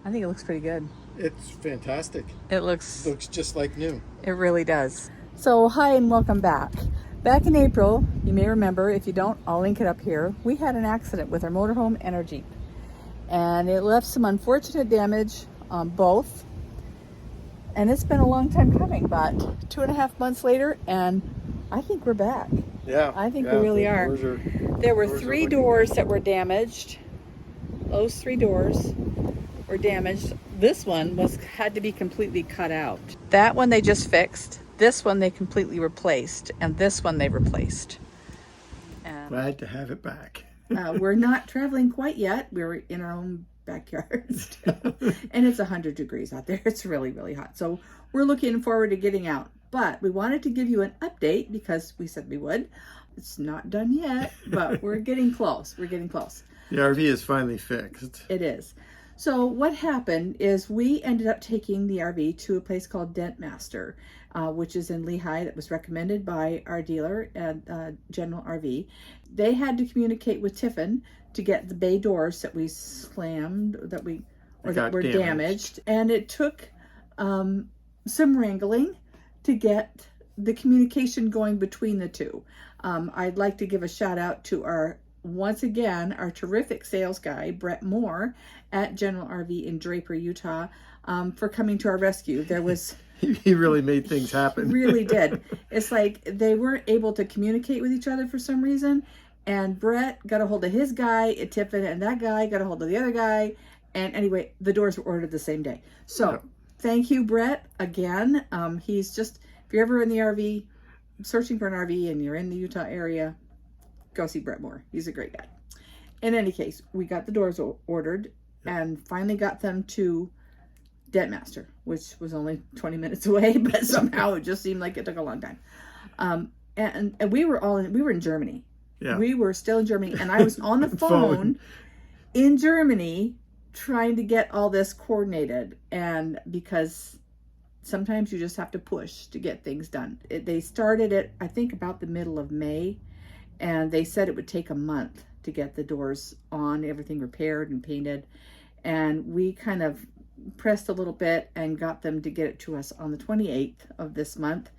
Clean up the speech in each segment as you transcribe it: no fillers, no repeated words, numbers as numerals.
I think it looks pretty good. It's fantastic. It looks Just like new. It really does. So hi and welcome back. Back in April, you may remember, if you don't, I'll link it up here. We had an accident with our motorhome and our Jeep. And it left some unfortunate damage on both. And it's been a long time coming, but 2.5 months later, and I think we're back. Yeah. I think we really are. There were 3 doors that were damaged. Those 3 doors were damaged. This one had to be completely cut out. That one they just fixed. This one they completely replaced, and this one they replaced. And, Glad to have it back. we're not traveling quite yet. We're in our own backyard still. And it's 100 degrees out there. It's really, really hot. So we're looking forward to getting out. But we wanted to give you an update because we said we would. It's not done yet, but we're getting close. We're getting close. The RV is finally fixed. It is. So what happened is we ended up taking the RV to a place called Dent Master, which is in Lehigh. That was recommended by our dealer at General RV. They had to communicate with Tiffin to get the bay doors that we slammed, that were damaged. And it took some wrangling to get the communication going between the two. I'd like to give a shout out to once again, our terrific sales guy, Brett Moore at General RV in Draper, Utah, for coming to our rescue. There was... He really made things happen. Really did. It's like they weren't able to communicate with each other for some reason, and Brett got a hold of his guy at Tiffin, and that guy got a hold of the other guy, and anyway, the doors were ordered the same day. So, Thank you, Brett, again. He's just, if you're ever in the RV, searching for an RV, and you're in the Utah area, go see Brett Moore. He's a great guy. In any case, we got the doors ordered and finally got them to Dent Master, which was only 20 minutes away, but somehow it just seemed like it took a long time. And we were in Germany. Yeah. We were still in Germany, and I was on the phone in Germany trying to get all this coordinated, and because sometimes you just have to push to get things done. They started it, I think, about the middle of May. And they said it would take a month to get the doors on, everything repaired and painted. And we kind of pressed a little bit and got them to get it to us on the 28th of this month.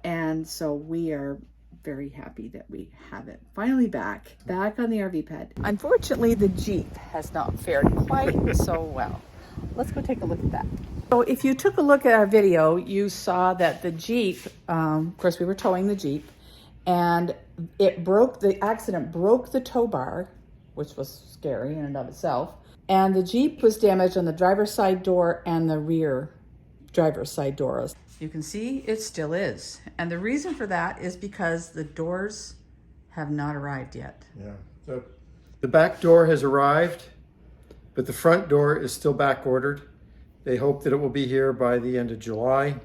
And so we are very happy that we have it finally back on the RV pad. Unfortunately, the Jeep has not fared quite so well. Let's go take a look at that. So if you took a look at our video, you saw that the Jeep, of course we were towing the Jeep, and the accident broke the tow bar, which was scary in and of itself. And the Jeep was damaged on the driver's side door and the rear driver's side doors. You can see it still is. And the reason for that is because the doors have not arrived yet. Yeah. So the back door has arrived, but the front door is still back ordered. They hope that it will be here by the end of July.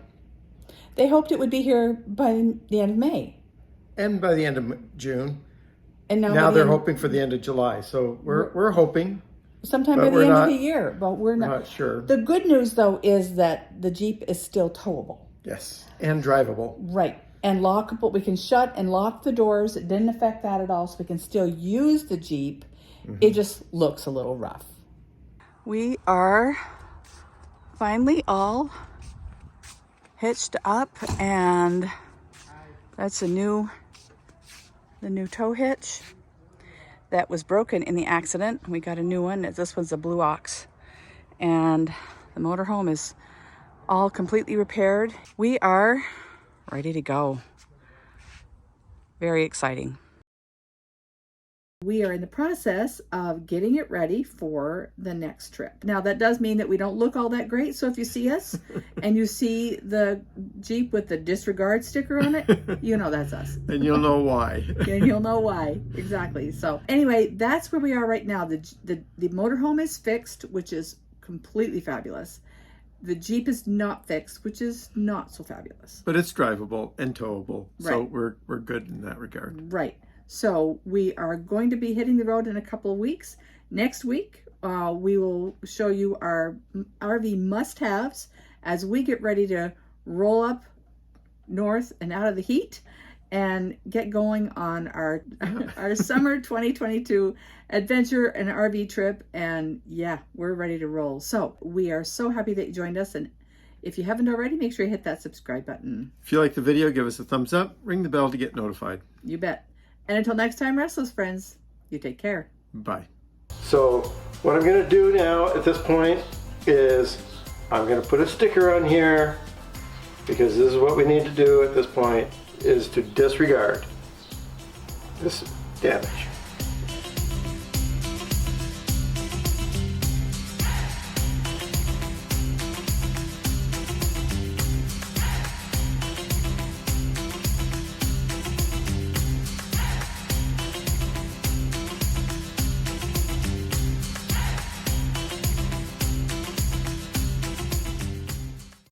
They hoped it would be here by the end of May. And by the end of June. And now they're hoping for the end of July. So we're hoping. Sometime by the end of the year, but we're not sure. The good news, though, is that the Jeep is still towable. Yes, and drivable. Right, and lockable. We can shut and lock the doors. It didn't affect that at all, so we can still use the Jeep. Mm-hmm. It just looks a little rough. We are finally all hitched up, and that's the new tow hitch that was broken in the accident. We got a new one. This one's a Blue Ox, and the motorhome is all completely repaired. We are ready to go. Very exciting. We are in the process of getting it ready for the next trip. Now, that does mean that we don't look all that great. So if you see us and you see the Jeep with the Disregard sticker on it, you know that's us. And you'll know why. And you'll know why. Exactly. So anyway, that's where we are right now. The motorhome is fixed, which is completely fabulous. The Jeep is not fixed, which is not so fabulous. But it's drivable and towable. Right. So we're good in that regard. Right. So we are going to be hitting the road in a couple of weeks. Next week, we will show you our RV must-haves as we get ready to roll up north and out of the heat and get going on our summer 2022 adventure and RV trip. And yeah, we're ready to roll. So we are so happy that you joined us. And if you haven't already, make sure you hit that subscribe button. If you like the video, give us a thumbs up, ring the bell to get notified. You bet. And until next time, Restless friends, you take care. Bye. So what I'm going to do now at this point is I'm going to put a sticker on here, because this is what we need to do at this point, is to disregard this damage.